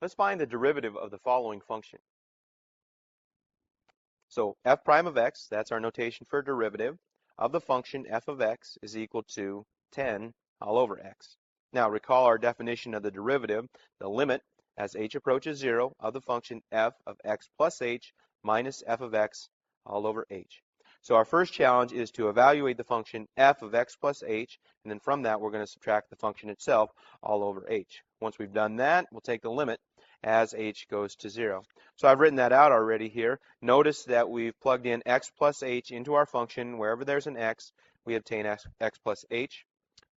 Let's find the derivative of the following function. So f prime of x, that's our notation for derivative, of the function f of x is equal to 10 all over x. Now recall our definition of the derivative, the limit as h approaches 0 of the function f of x plus h minus f of x all over h. So our first challenge is to evaluate the function f of x plus h, and then from that we're going to subtract the function itself all over h. Once we've done that, we'll take the limit as h goes to 0. So I've written that out already here. Notice that we've plugged in x plus h into our function. Wherever there's an x, we obtain x plus h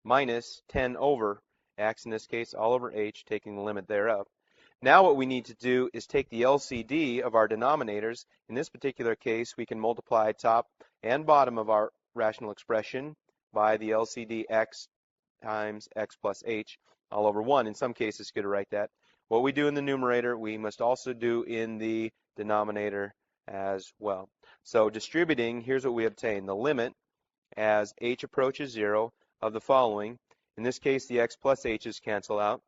minus 10 over x, in this case all over h, taking the limit thereof. Now what we need to do is take the LCD of our denominators. In this particular case, we can multiply top and bottom of our rational expression by the LCD x times x plus h all over 1. In some cases, it's good to write that. What we do in the numerator, we must also do in the denominator as well. So distributing, here's what we obtain. The limit as h approaches 0 of the following. In this case, the x plus h's cancel out.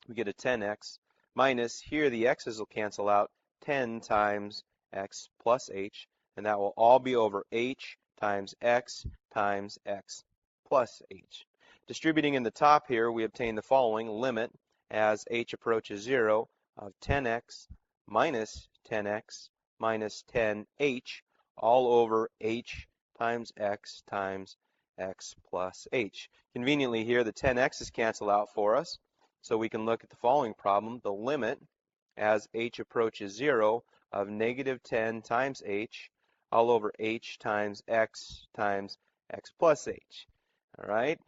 We get a 10x minus, here the x's will cancel out, 10 times x plus h, and that will all be over h times x plus h. Distributing in the top here, we obtain the following limit as h approaches 0 of 10x minus 10h all over h times x plus h. Conveniently here, the 10x's cancel out for us, so we can look at the following problem. The limit as h approaches 0 of negative 10 times h all over h times x plus h. All right,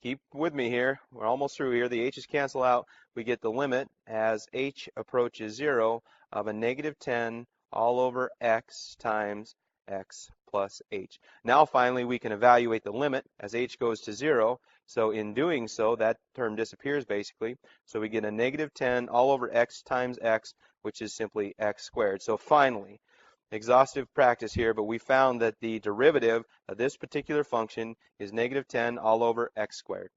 keep with me here. We're almost through here. The h's cancel out. We get the limit as h approaches 0 of a negative 10 all over x times x plus h. Now finally we can evaluate the limit as h goes to 0. So in doing so, that term disappears basically. So we get a negative 10 all over x times x, which is simply x squared. So finally, exhaustive practice here, but we found that the derivative of this particular function is negative 10 all over x squared.